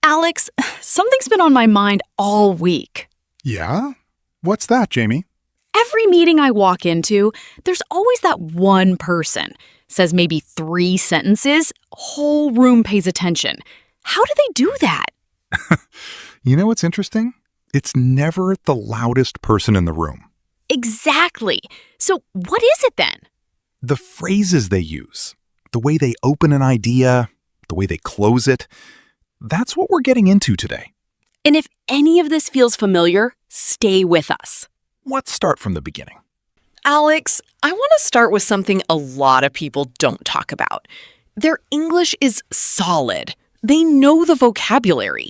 Alex, something's been on my mind all week. Yeah? What's that, Jamie? Every meeting I walk into, there's always that one person. Says maybe 3 sentences, whole room pays attention. How do they do that? You know what's interesting? It's never the loudest person in the room. Exactly. So what is it then? The phrases they use, the way they open an idea, the way they close it, that's what we're getting into today. And if any of this feels familiar, stay with us. Let's start from the beginning. Alex, I want to start with something a lot of people don't talk about. Their English is solid. They know the vocabulary.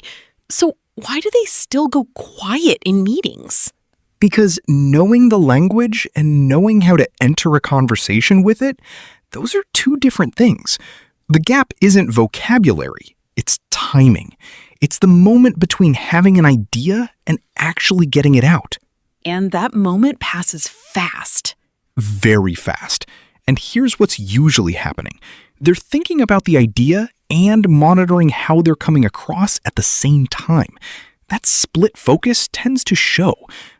So why do they still go quiet in meetings? Because knowing the language and knowing how to enter a conversation with it, those are 2 different things. The gap isn't vocabulary, it's timing. It's the moment between having an idea and actually getting it out. And that moment passes fast. Very fast. And here's what's usually happening. They're thinking about the idea and monitoring how they're coming across at the same time. That split focus tends to show.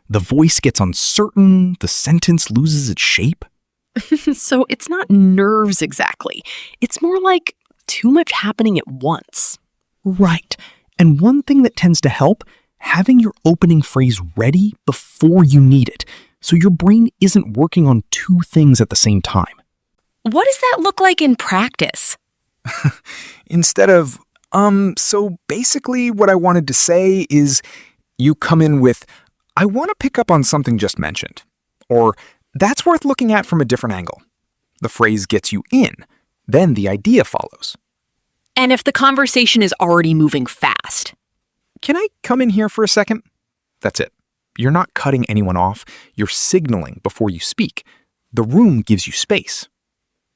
The voice gets uncertain, the sentence loses its shape. So it's not nerves exactly. It's more like too much happening at once. Right. And one thing that tends to help, having your opening phrase ready before you need it, so your brain isn't working on 2 things at the same time. What does that look like in practice? Instead of, so basically what I wanted to say is you come in with, I want to pick up on something just mentioned, or that's worth looking at from a different angle. The phrase gets you in, then the idea follows. And if the conversation is already moving fast? Can I come in here for a second? That's it. You're not cutting anyone off. You're signaling before you speak. The room gives you space.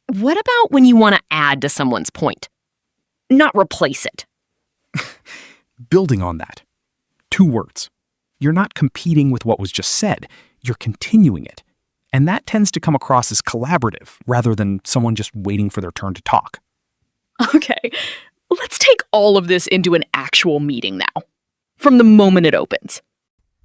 What about when you want to add to someone's point? Not replace it. Building on that. 2 words. You're not competing with what was just said. You're continuing it. And that tends to come across as collaborative rather than someone just waiting for their turn to talk. Okay, let's take all of this into an actual meeting now. From the moment it opens.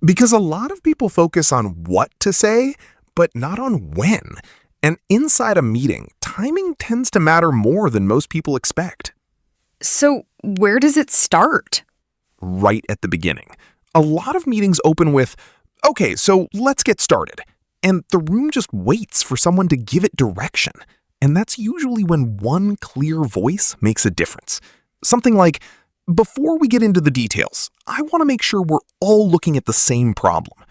Because a lot of people focus on what to say, but not on when. And inside a meeting, timing tends to matter more than most people expect. So where does it start? Right at the beginning. A lot of meetings open with, okay, so let's get started. And the room just waits for someone to give it direction. And that's usually when one clear voice makes a difference. Something like, before we get into the details, I want to make sure we're all looking at the same problem.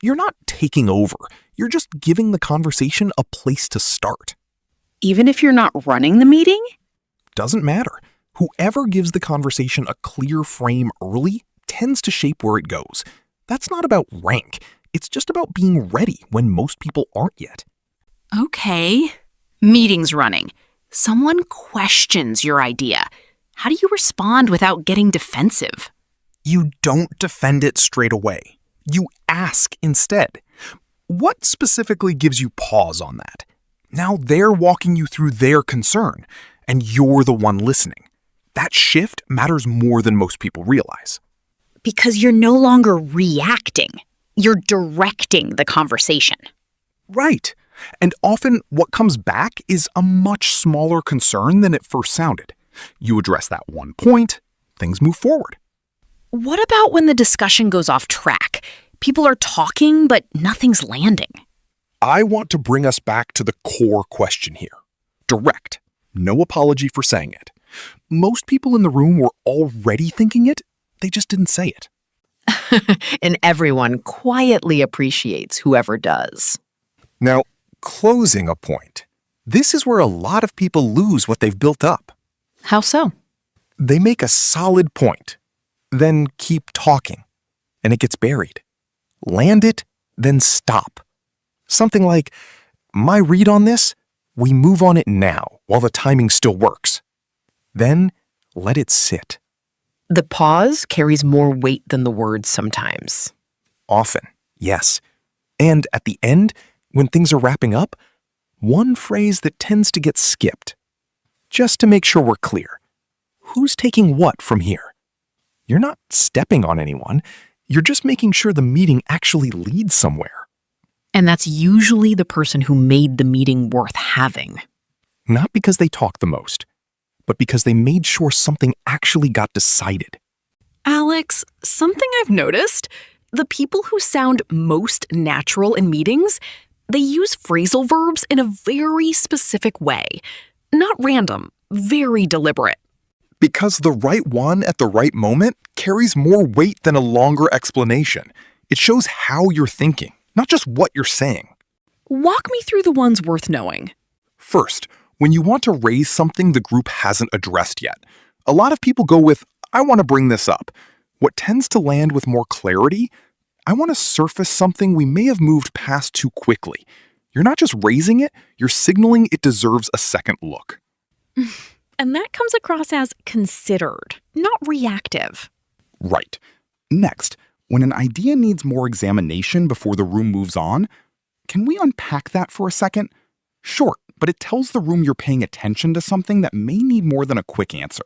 You're not taking over. You're just giving the conversation a place to start. Even if you're not running the meeting? Doesn't matter. Whoever gives the conversation a clear frame early tends to shape where it goes. That's not about rank. It's just about being ready when most people aren't yet. Okay. Meeting's running. Someone questions your idea. How do you respond without getting defensive? You don't defend it straight away. You ask instead. What specifically gives you pause on that? Now they're walking you through their concern, and you're the one listening. That shift matters more than most people realize. Because you're no longer reacting. You're directing the conversation. Right. And often what comes back is a much smaller concern than it first sounded. You address that one point, things move forward. What about when the discussion goes off track? People are talking, but nothing's landing. I want to bring us back to the core question here. Direct. No apology for saying it. Most people in the room were already thinking it, they just didn't say it. And everyone quietly appreciates whoever does. Now, closing a point. This is where a lot of people lose what they've built up. How so? They make a solid point, then keep talking, and it gets buried. Land it, then stop. Something like, my read on this, we move on it now while the timing still works. Then let it sit. The pause carries more weight than the words sometimes. Often, yes. And at the end, when things are wrapping up, one phrase that tends to get skipped. Just to make sure we're clear. Who's taking what from here? You're not stepping on anyone. You're just making sure the meeting actually leads somewhere. And that's usually the person who made the meeting worth having. Not because they talk the most, but because they made sure something actually got decided. Alex, something I've noticed, the people who sound most natural in meetings, they use phrasal verbs in a very specific way. Not random, very deliberate. Because the right one at the right moment carries more weight than a longer explanation. It shows how you're thinking, not just what you're saying. Walk me through the ones worth knowing. First, when you want to raise something the group hasn't addressed yet, a lot of people go with, I want to bring this up. What tends to land with more clarity, I want to surface something we may have moved past too quickly. You're not just raising it, you're signaling it deserves a second look. And that comes across as considered, not reactive. Right. Next, when an idea needs more examination before the room moves on, can we unpack that for a second? Short, but it tells the room you're paying attention to something that may need more than a quick answer.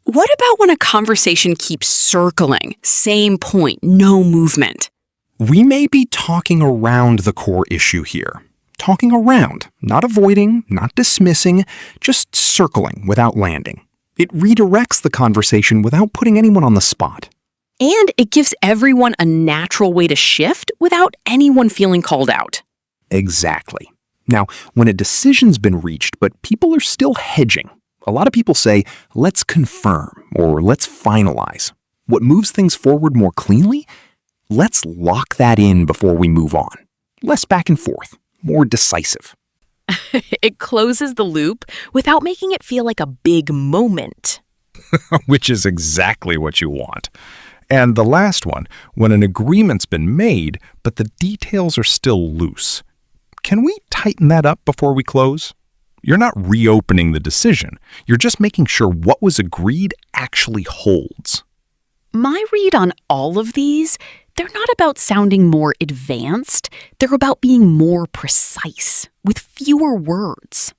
What about when a conversation keeps circling? Same point, no movement. We may be talking around the core issue here. Talking around, not avoiding, not dismissing, just circling without landing. It redirects the conversation without putting anyone on the spot. And it gives everyone a natural way to shift without anyone feeling called out. Exactly. Now, when a decision's been reached, but people are still hedging, a lot of people say, let's confirm or let's finalize. What moves things forward more cleanly? Let's lock that in before we move on. Less back and forth, more decisive. It closes the loop without making it feel like a big moment. Which is exactly what you want. And the last one, when an agreement's been made, but the details are still loose. Can we tighten that up before we close? You're not reopening the decision. You're just making sure what was agreed actually holds. My read on all of these, they're not about sounding more advanced. They're about being more precise, with fewer words.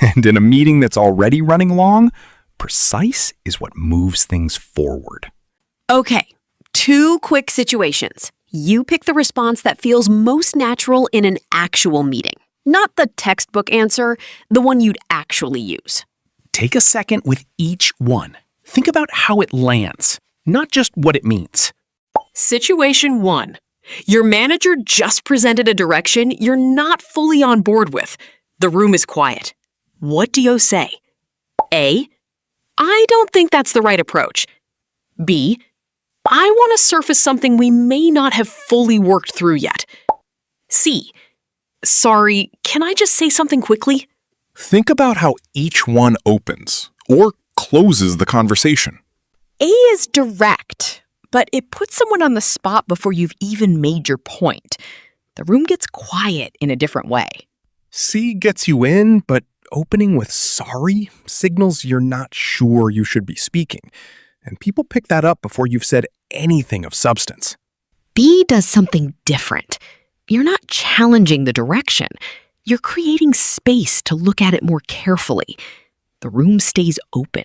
And in a meeting that's already running long, precise is what moves things forward. Okay, 2 quick situations. You pick the response that feels most natural in an actual meeting. Not the textbook answer, the one you'd actually use. Take a second with each one. Think about how it lands, not just what it means. Situation 1. Your manager just presented a direction you're not fully on board with. The room is quiet. What do you say? A. I don't think that's the right approach. B. I want to surface something we may not have fully worked through yet. C. Sorry, can I just say something quickly? Think about how each one opens or closes the conversation. A is direct, but it puts someone on the spot before you've even made your point. The room gets quiet in a different way. C gets you in, but opening with sorry signals you're not sure you should be speaking. And people pick that up before you've said anything of substance. B does something different. You're not challenging the direction. You're creating space to look at it more carefully. The room stays open,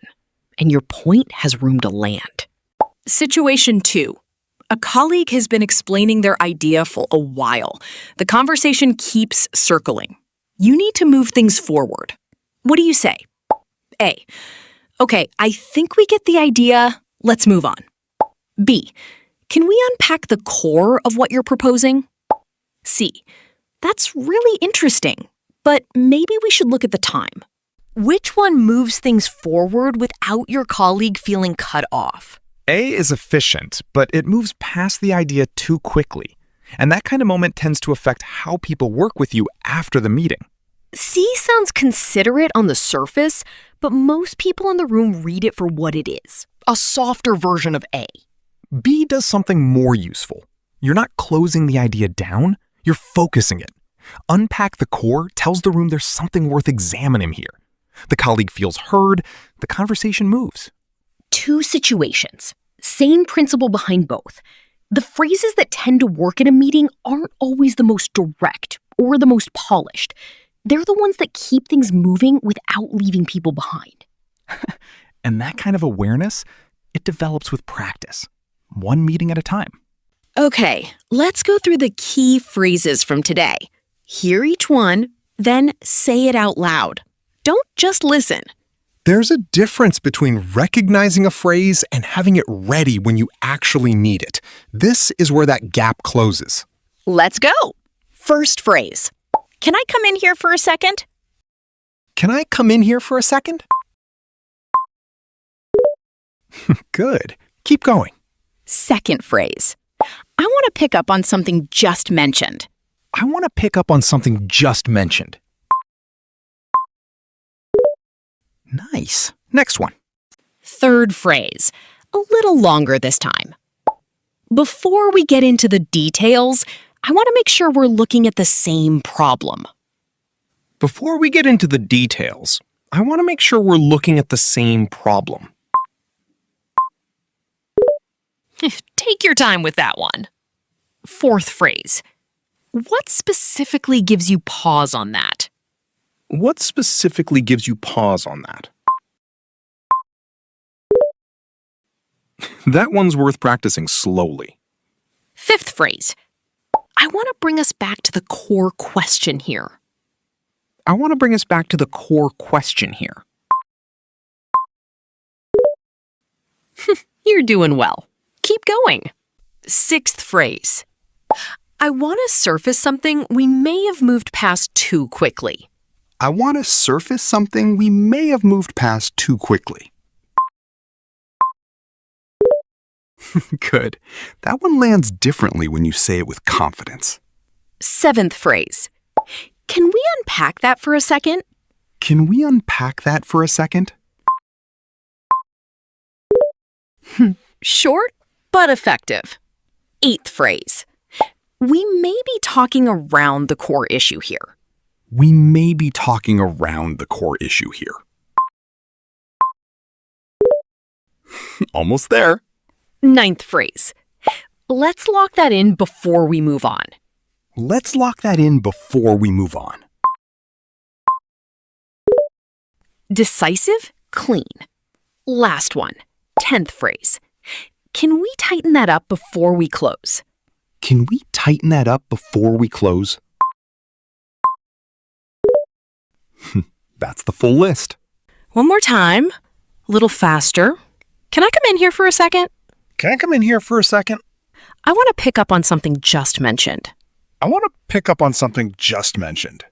and your point has room to land. Situation 2. A colleague has been explaining their idea for a while. The conversation keeps circling. You need to move things forward. What do you say? A. Okay, I think we get the idea. Let's move on. B. Can we unpack the core of what you're proposing? C. That's really interesting, but maybe we should look at the time. Which one moves things forward without your colleague feeling cut off? A is efficient, but it moves past the idea too quickly. And that kind of moment tends to affect how people work with you after the meeting. C sounds considerate on the surface, but most people in the room read it for what it is, a softer version of A. B does something more useful. You're not closing the idea down, you're focusing it. Unpack the core tells the room there's something worth examining here. The colleague feels heard, the conversation moves. 2 situations. Same principle behind both. The phrases that tend to work in a meeting aren't always the most direct or the most polished. They're the ones that keep things moving without leaving people behind. And that kind of awareness, It develops with practice, one meeting at a time. Okay, let's go through the key phrases from today. Hear each one, then say it out loud. Don't just listen. There's a difference between recognizing a phrase and having it ready when you actually need it. This is where that gap closes. Let's go. First phrase. Can I come in here for a second? Can I come in here for a second? Good. Keep going. Second phrase. I want to pick up on something just mentioned. I want to pick up on something just mentioned. Nice. Next one. Third phrase. A little longer this time. Before we get into the details, I want to make sure we're looking at the same problem. Before we get into the details, I want to make sure we're looking at the same problem. Take your time with that one. Fourth phrase. What specifically gives you pause on that? What specifically gives you pause on that? That one's worth practicing slowly. Fifth phrase. I want to bring us back to the core question here. I want to bring us back to the core question here. You're doing well. Keep going. Sixth phrase. I want to surface something we may have moved past too quickly. I want to surface something we may have moved past too quickly. Good. That one lands differently when you say it with confidence. Seventh phrase. Can we unpack that for a second? Can we unpack that for a second? Short, but effective. Eighth phrase. We may be talking around the core issue here. We may be talking around the core issue here. Almost there. Ninth phrase. Let's lock that in before we move on. Let's lock that in before we move on. Decisive, clean. Last one. 10th phrase. Can we tighten that up before we close? Can we tighten that up before we close? That's the full list. One more time. A little faster. Can I come in here for a second? Can I come in here for a second? I want to pick up on something just mentioned. I want to pick up on something just mentioned.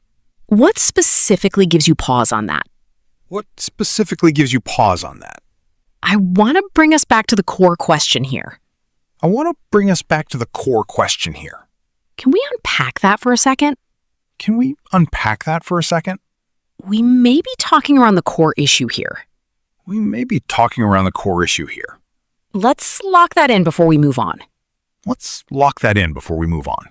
What specifically gives you pause on that? What specifically gives you pause on that? I want to bring us back to the core question here. I want to bring us back to the core question here. Can we unpack that for a second? Can we unpack that for a second? We may be talking around the core issue here. We may be talking around the core issue here. Let's lock that in before we move on. Let's lock that in before we move on.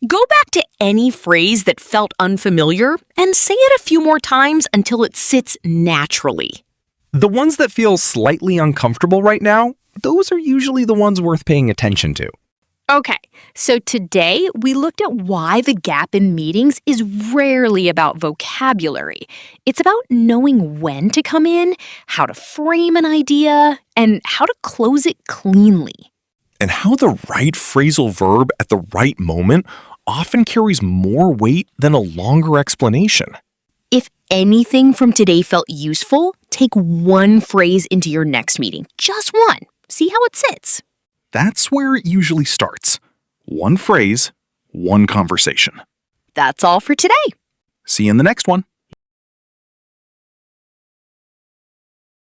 Go back to any phrase that felt unfamiliar and say it a few more times until it sits naturally. The ones that feel slightly uncomfortable right now, those are usually the ones worth paying attention to. Okay, so today we looked at why the gap in meetings is rarely about vocabulary. It's about knowing when to come in, how to frame an idea, and how to close it cleanly. And how the right phrasal verb at the right moment often carries more weight than a longer explanation. If anything from today felt useful, take one phrase into your next meeting. Just one. See how it sits. That's where it usually starts. One phrase, one conversation. That's all for today. See you in the next one.